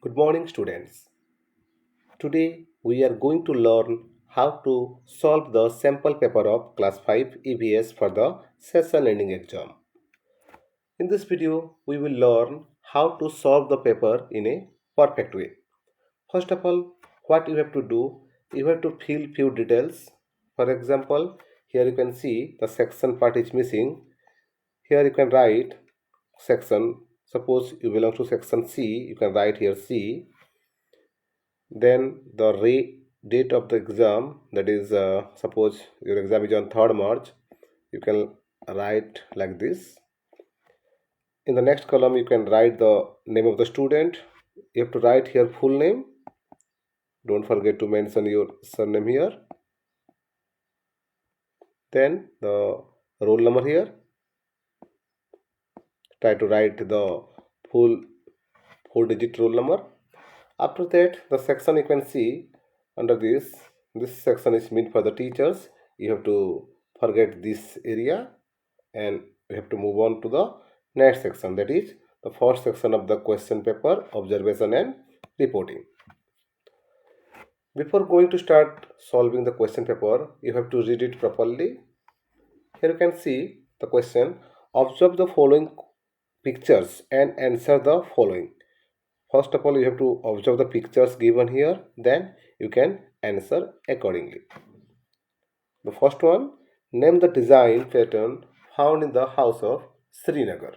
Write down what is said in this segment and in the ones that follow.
Good morning, students. Today we are going to learn how to solve the sample paper of class 5 EVS for the session ending exam. In this video, we will learn how to solve the paper in a perfect way. First of all, what you have to do, you have to fill few details. For example, here you can see the section part is missing. Here you can write section. Suppose you belong to section C, you can write here C. Then the date of the exam, that is suppose your exam is on 3rd March, you can write like this. In the next column you can write the name of the student. You have to write here full name. Don't forget to mention your surname here. Then the roll number here. Try to write the full 4-digit roll number. After that, the section you can see under this section is meant for the teachers. You have to forget this area and you have to move on to the next section, that is the first section of the question paper, observation and reporting. Before going to start solving the question paper, you have to read it properly. Here you can see the question: observe the following pictures and answer the following. First of all, you have to observe the pictures given here, then you can answer accordingly. The first one, name the design pattern found in the house of Srinagar.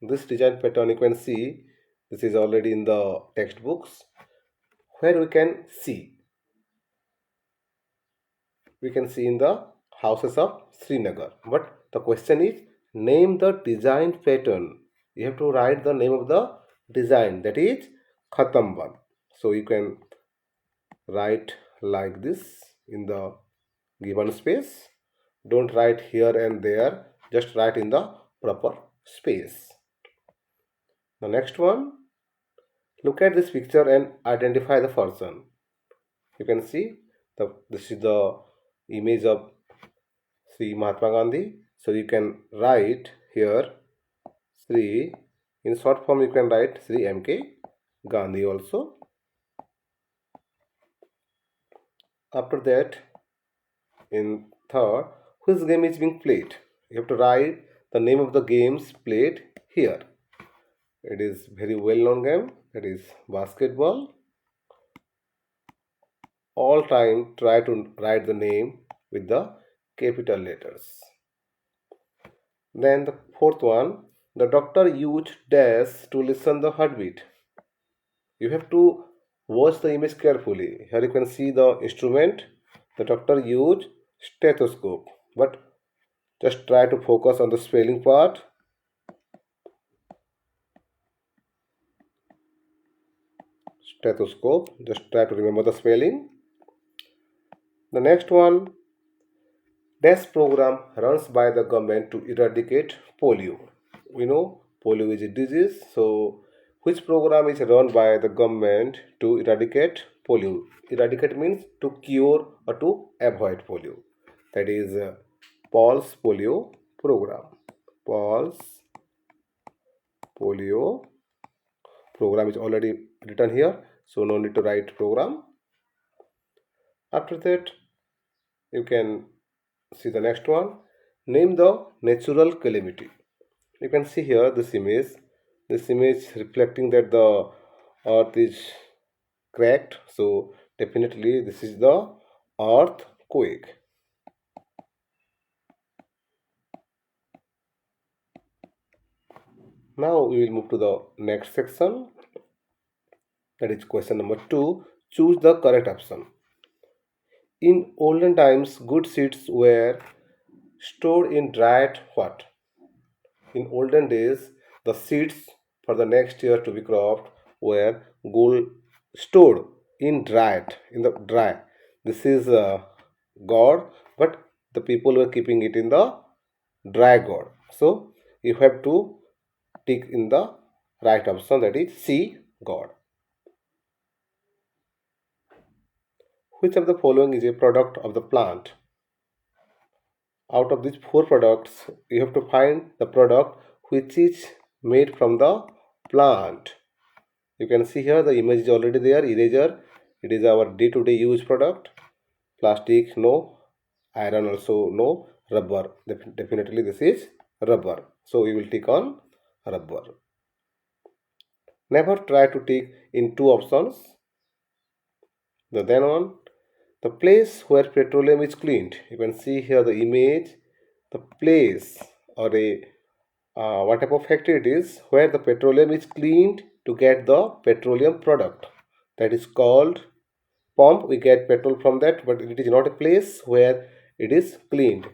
This design pattern you can see, this is already in the textbooks, where we can see in the houses of Srinagar. But the question is, name the design pattern. You have to write the name of the design, that is Khatambad. So you can write like this in the given space. Don't write here and there, just write in the proper space. The next one, look at this picture and identify the person. You can see this is the image of Sri Mahatma Gandhi. So you can write here Sri, in short form you can write Sri M.K. Gandhi also. After that, in third, which game is being played? You have to write the name of the games played here. It is very well known game, that is basketball. All time try to write the name with the capital letters. Then the fourth one, the doctor used dash to listen the heartbeat. You have to watch the image carefully. Here you can see the instrument. The doctor used stethoscope, but just try to focus on the spelling part. Stethoscope, just try to remember the spelling. The next one, this program runs by the government to eradicate polio. We know polio is a disease, so which program is run by the government to eradicate polio? Eradicate means to cure or to avoid polio. That is Pulse Polio program. Pulse Polio program is already written here, so no need to write program. After that, you can see the next one. Name the natural calamity. You can see here this image reflecting that the earth is cracked, so definitely this is the earthquake. Now we will move to the next section, that is question number 2. Choose the correct option. In olden times, good seeds were stored in dried what? In olden days, the seeds for the next year to be cropped were stored in the dry. This is gourd, but the people were keeping it in the dry gourd. So you have to tick in the right option, that is C, gourd. Which of the following is a product of the plant? Out of these 4 products, you have to find the product which is made from the plant. You can see here the image is already there. Eraser, it is our day-to-day use product. Plastic, no. Iron also, no. Rubber, definitely this is rubber. So we will tick on rubber. Never try to tick in two options. Then on the place where petroleum is cleaned. You can see here the image, the place or a what type of factory it is where the petroleum is cleaned to get the petroleum product. That is called pump. We get petrol from that, but it is not a place where it is cleaned.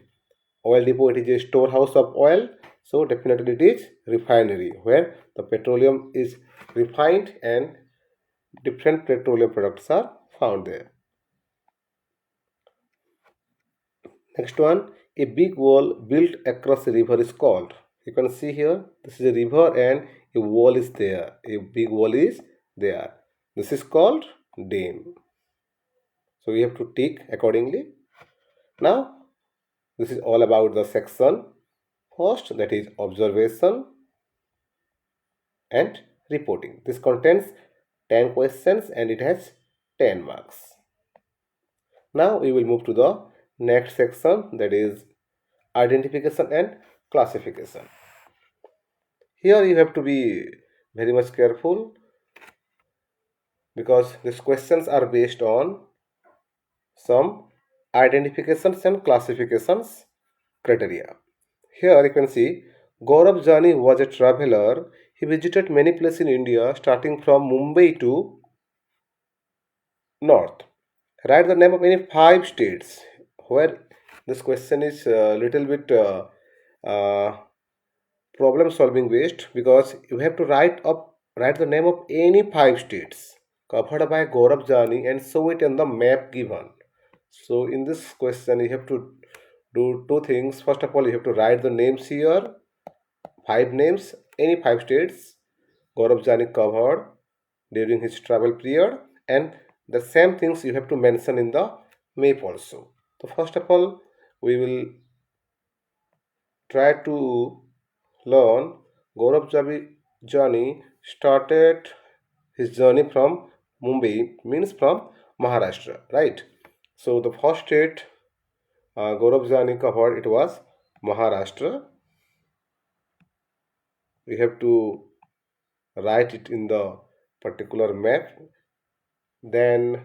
Oil depot, it is a storehouse of oil. So definitely it is refinery where the petroleum is refined and different petroleum products are found there. Next one, a big wall built across a river is called. You can see here, this is a river and a wall is there. A big wall is there. This is called dam. So we have to tick accordingly. Now, this is all about the section. First, that is observation and reporting. This contains 10 questions and it has 10 marks. Now we will move to the next section, that is identification and classification. Here you have to be very much careful because these questions are based on some identifications and classifications criteria. Here you can see Gaurav Jani was a traveler. He visited many places in India starting from Mumbai to north. Write the name of any five states where this question is a little bit uh, problem solving based because you have to write the name of any five states covered by Gaurav Jani and show it in the map given. So in this question you have to do two things. First of all, you have to write the names here, five names, any five states Gaurav Jani covered during his travel period, and the same things you have to mention in the map also. So first of all, we will try to learn Gaurav Jani started his journey from Mumbai, means from Maharashtra, right? So the first state Gaurav Jani covered, it was Maharashtra. We have to write it in the particular map. Then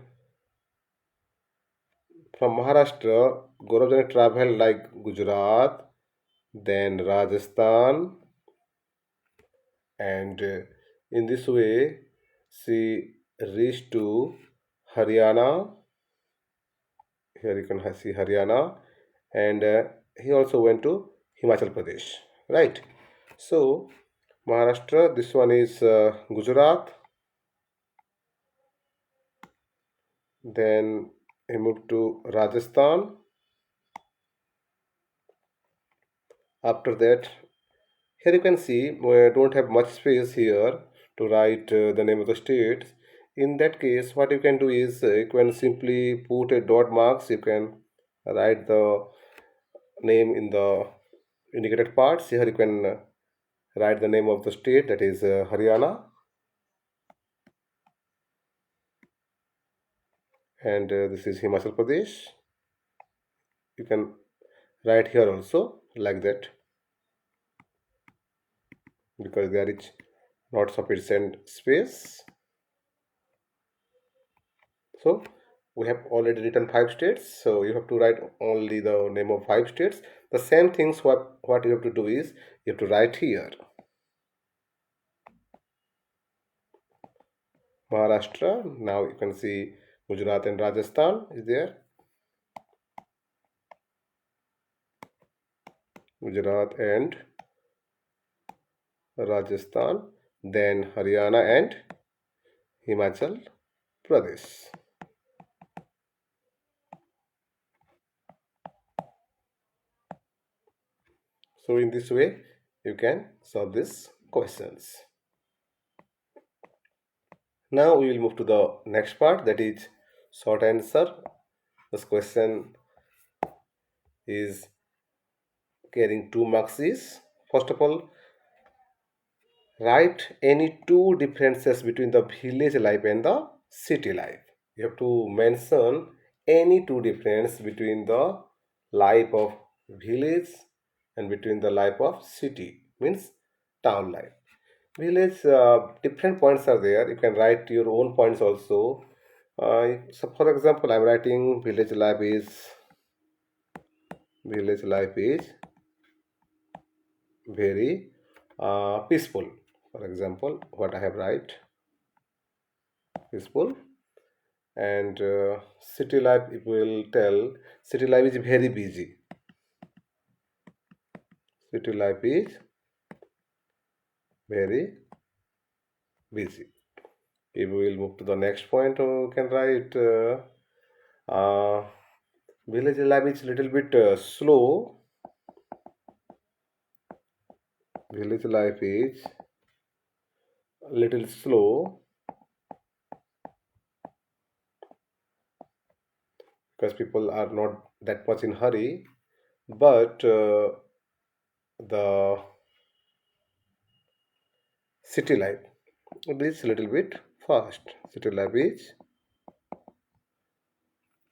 from Maharashtra, Gaurav Jani traveled like Gujarat, then Rajasthan, and in this way she reached to Haryana. Here you can see Haryana, and he also went to Himachal Pradesh, right? So Maharashtra, this one is Gujarat, then he moved to Rajasthan. After that, here you can see we don't have much space here to write the name of the states. In that case, what you can do is you can simply put a dot marks. You can write the name in the indicated parts. Here you can write the name of the state, that is Haryana, and this is Himachal Pradesh. You can write here also like that because there is not sufficient space. So we have already written five states, so you have to write only the name of five states. The same things what you have to do is you have to write here Maharashtra. Now you can see Gujarat and Rajasthan is there. Gujarat and Rajasthan, then Haryana and Himachal Pradesh. So in this way you can solve these questions. Now we will move to the next part, that is short answer. This question is carrying 2 marks is, first of all, Write any two differences between the village life and the city life. You have to mention any two difference between the life of village and between the life of city, means town life. Village, different points are there. You can write your own points also. So for example, I'm writing village life is very peaceful. For example, what I have write, peaceful. And city life, it will tell city life is very busy. City life is very busy. If we will move to the next point, we can write uh, village life is little bit slow. Village life is little slow because people are not that much in hurry, but the city life, it is little bit fast. City life is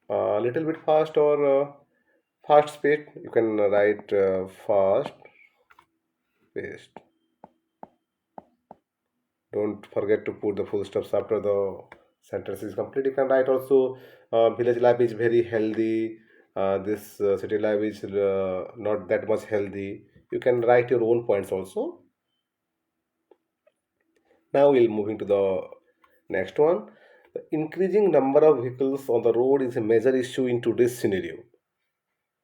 a little bit fast, or fast speed. You can write fast paced. Don't forget to put the full stops after the sentence is complete. You can write also village life is very healthy. This city life is not that much healthy. You can write your own points also. Now we'll moving to the next one. The increasing number of vehicles on the road is a major issue in today's scenario.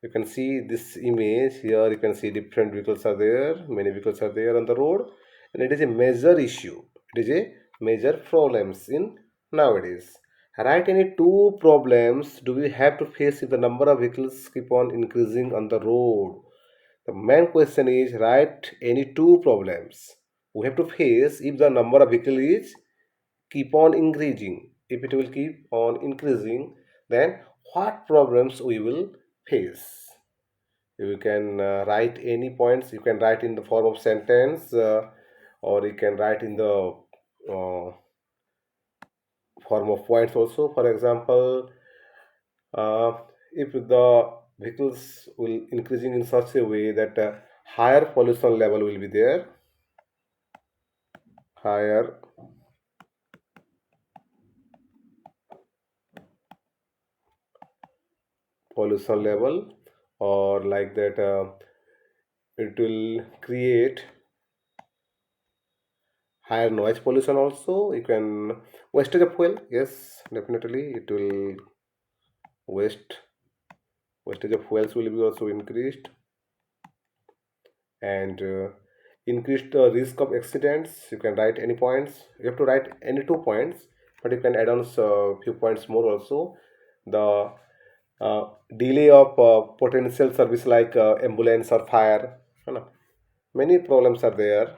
You can see this image here. You can see different vehicles are there. Many vehicles are there on the road, and it is a major issue. It is a major problems in nowadays. Right? Any two problems do we have to face if the number of vehicles keep on increasing on the road? The main question is, right, any two problems we have to face if the number of vehicles is keep on increasing. If it will keep on increasing, then what problems we will face? You can write any points. You can write in the form of sentence, or you can write in the uh, form of points also. For example, uh, if the vehicles will increasing in such a way that higher pollution level will be there, higher pollution level, or like that, it will create higher noise pollution also. You can wastage of fuel. Yes, definitely it will waste. Wastage of fuels will be also increased, and increased risk of accidents. You can write any points. You have to write any 2 points, but you can add on a few points more also. The uh, delay of potential service like ambulance or fire. You know, many problems are there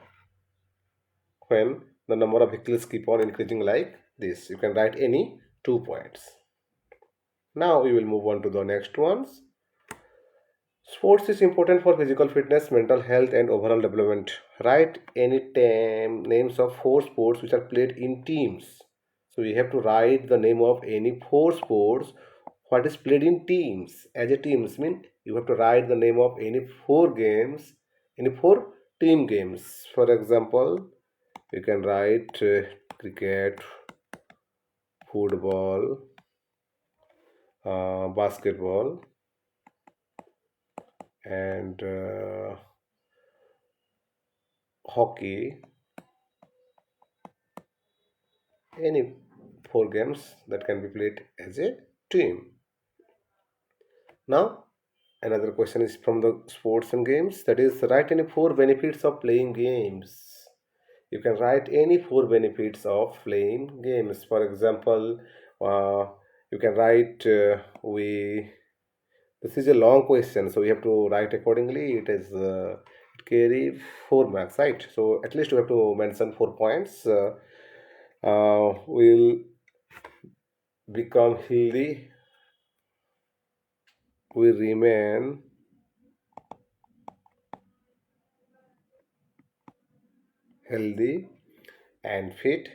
when the number of vehicles keep on increasing like this. You can write any 2 points. Now we will move on to the next ones. Sports is important for physical fitness, mental health, and overall development. Write any names of four sports which are played in teams. So we have to write the name of any four sports what is played in teams. As a teams mean you have to write the name of any four games, any four team games. For example, you can write cricket, football, basketball, and hockey, any four games that can be played as a team. Now, another question is from the sports and games, that is, write any four benefits of playing games. You can write any four benefits of playing games. For example, uh, you can write we. This is a long question, so we have to write accordingly. It is carry 4 marks, right? So at least we have to mention 4 points. Will become healthy, we remain healthy and fit.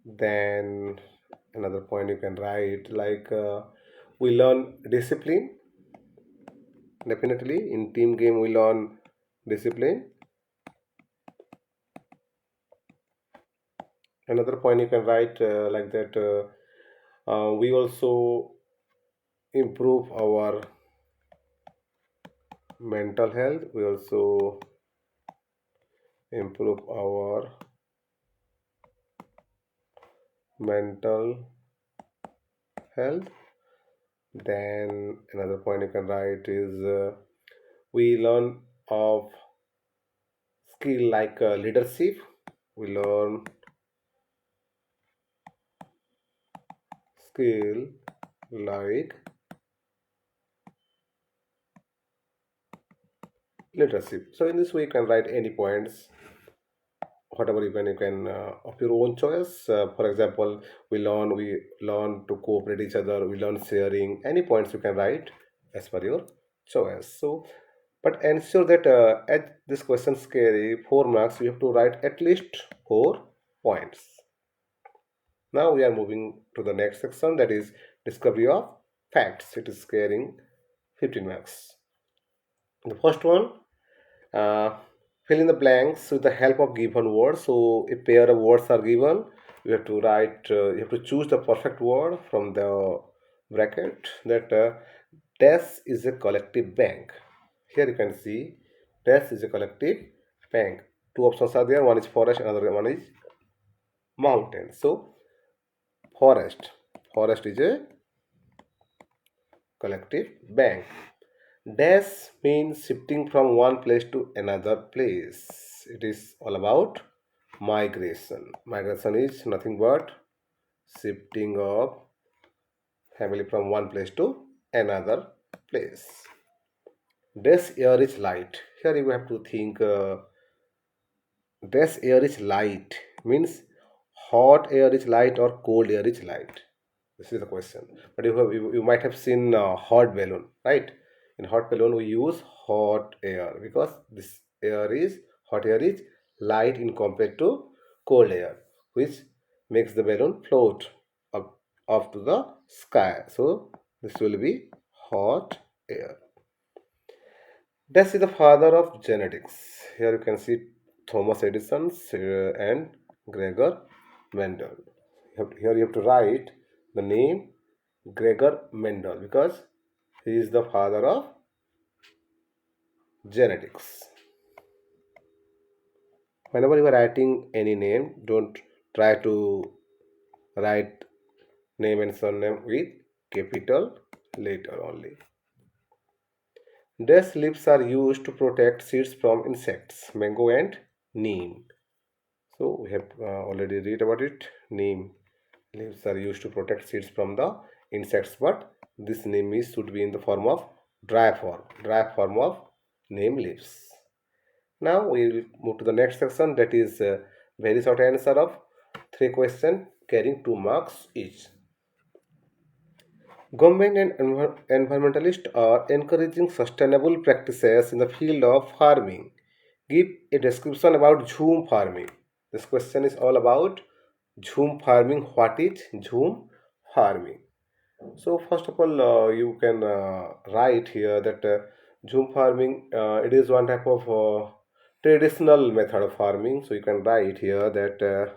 Then another point you can write like we learn discipline. Definitely in team game we learn discipline. Another point you can write like that we also improve our mental health. We also improve our mental health. Then another point you can write is we learn of skill like leadership. We learn skill like leadership. So in this way you can write any points, whatever you can of your own choice. For example, we learn to cooperate each other, we learn sharing. Any points you can write as per your choice. So but ensure that at this question carry 4 marks, you have to write at least 4 points. Now we are moving to the next section, that is discovery of facts. It is carrying 15 marks. The first one, uh, fill in the blanks with the help of given words. So a pair of words are given. You have to write. You have to choose the perfect word from the bracket. That dash is a collective bank. Here you can see dash is a collective bank. Two options are there. One is forest, another one is mountain. So forest. Forest is a collective bank. Dash means shifting from one place to another place. It is all about migration. Migration is nothing but shifting of family from one place to another place. Dash air is light. Here you have to think dash air is light means hot air is light or cold air is light. This is the question. But you might have seen hot balloon, right? In hot balloon, we use hot air because this air is hot air is light in compared to cold air, which makes the balloon float up to the sky. So this will be hot air. This is the father of genetics. Here you can see Thomas Edison and Gregor Mendel. Here you have to write the name Gregor Mendel because he is the father of genetics. Whenever you are writing any name, don't try to write name and surname with capital letter only. Desk leaves are used to protect seeds from insects, mango and neem. So we have already read about it. Neem leaves are used to protect seeds from the insects, but this neem is should be in the form of dry form of neem leaves. Now we will move to the next section, that is very short answer of 3 questions carrying 2 marks each. Government and environmentalists are encouraging sustainable practices in the field of farming. Give a description about Zoom farming. This question is all about Zoom farming. What is Zoom farming? So first of all, you can write here that Zoom farming it is one type of traditional method of farming. So you can write here that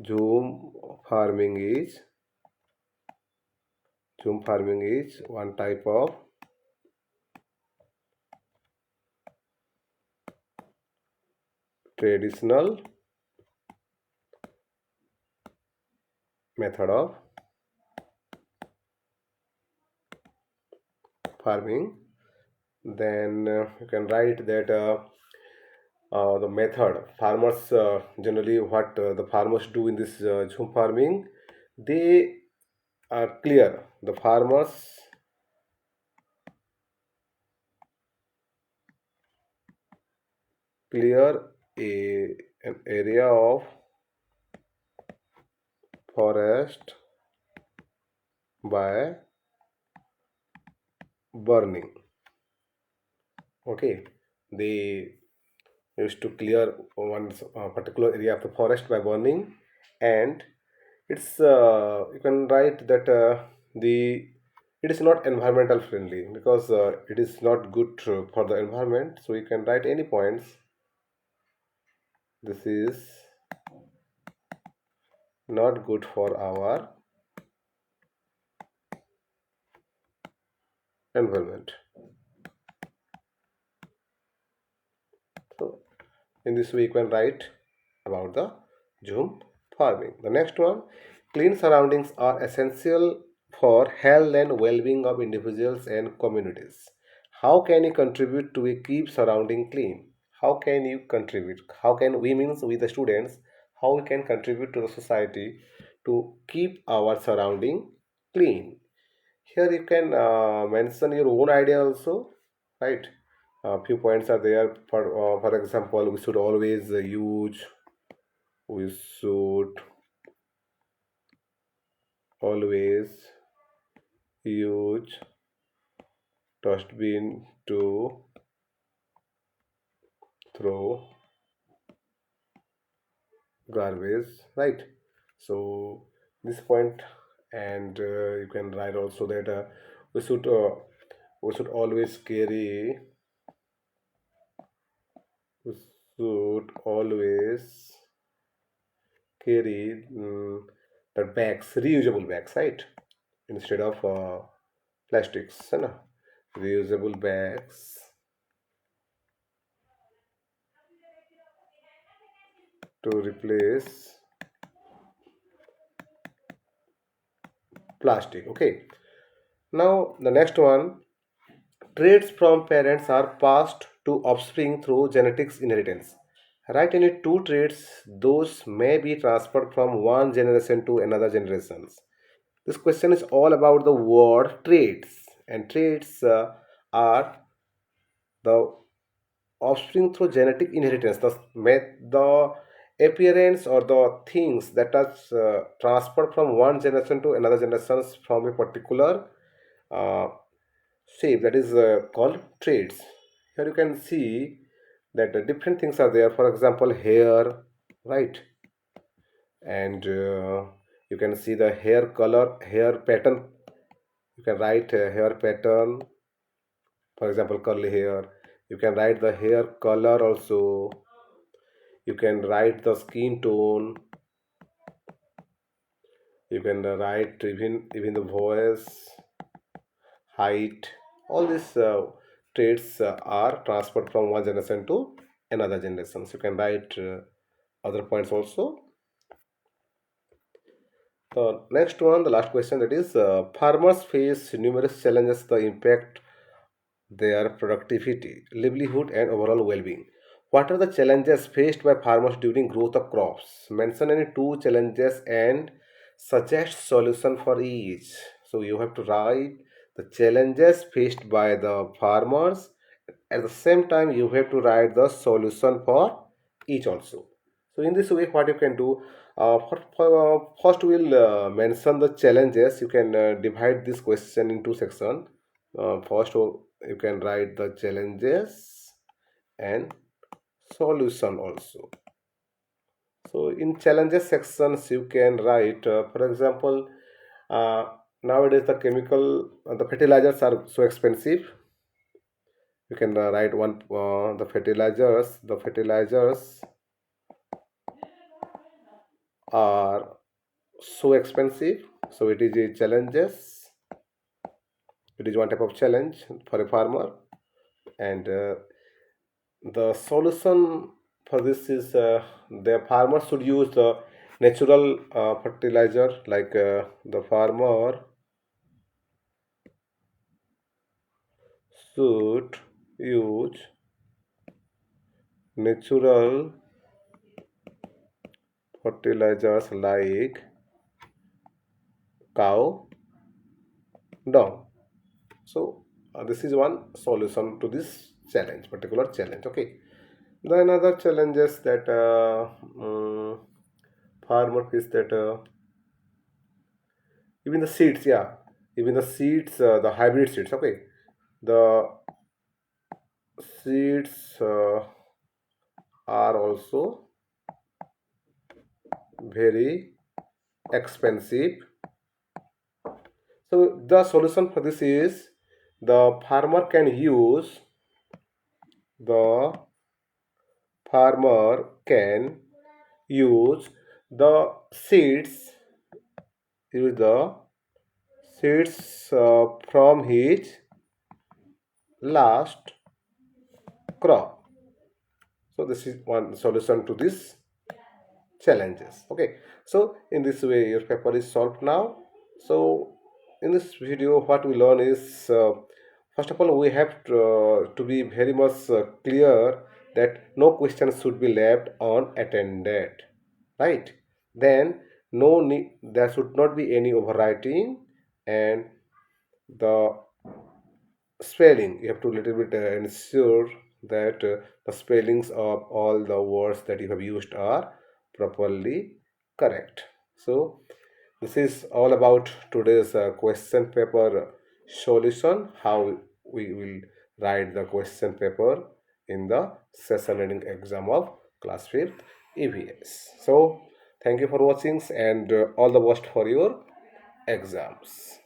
Zoom farming is one type of traditional method of farming. Then you can write that the method farmers generally what the farmers do in this Zoom farming, they are clear. The farmers clear an area of forest by burning Okay, they used to clear one particular area of the forest by burning, and it's you can write that the it is not environmental friendly because it is not good for the environment. So you can write any points. This is not good for our environment. So in this way you can write about the zoom farming. The next one, clean surroundings are essential for health and well-being of individuals and communities. How can you contribute to a keep surrounding clean? How can you contribute? How can we means with the students? How we can contribute to the society to keep our surrounding clean? Here you can mention your own idea also, right? A few points are there. For example, we should always use dustbin to throw garbage, right? So this point, and you can write also that we should uh, we should always carry we should always carry the bags, reusable bags, right? Instead of plastics, है ना? Reusable bags to replace plastic. Okay. Now the next one, traits from parents are passed to offspring through genetics inheritance. Write any two traits, those may be transferred from one generation to another generations. This question is all about the word traits, and traits are the offspring through genetic inheritance, the appearance or the things that are transferred from one generation to another generation from a particular uh, shape, that is called traits. Here you can see that the different things are there. For example, hair, right? And you can see the hair color, hair pattern. You can write hair pattern, for example, curly hair. You can write the hair color also. You can write the skin tone. You can write even the voice, height. All these traits are transferred from one generation to another generation. So you can write other points also. The next one, the last question, that is farmers face numerous challenges that impact their productivity, livelihood, and overall well-being. What are the challenges faced by farmers during growth of crops? Mention any two challenges and suggest solution for each. So you have to write the challenges faced by the farmers. At the same time, you have to write the solution for each also. So in this way, what you can do, first we'll mention the challenges. You can divide this question into section. First, you can write the challenges and solution also. So in challenges sections, you can write, for example, uh, nowadays the fertilizers are so expensive. You can write one the fertilizers are so expensive. So it is a challenges. It is one type of challenge for a farmer, and the solution for this is the farmer should use the natural fertilizer, like the farmer should use natural fertilizers like cow dung. So this is one solution to this particular challenge. Okay. The another challenges that farmer face, that even the seeds, yeah, even the seeds, the hybrid seeds. Okay, the seeds are also very expensive. So the solution for this is the the farmer can use the seeds use the seeds from his last crop. So this is one solution to this challenges. Okay, so in this way your paper is solved now. So in this video what we learn is first of all we have to be very much clear that no question should be left unattended, right? Then no need, there should not be any overwriting, and the spelling you have to little bit ensure that the spellings of all the words that you have used are properly correct. So this is all about today's question paper solution, how we will write the question paper in the session ending exam of class 5th EVS. So thank you for watching, and all the best for your exams.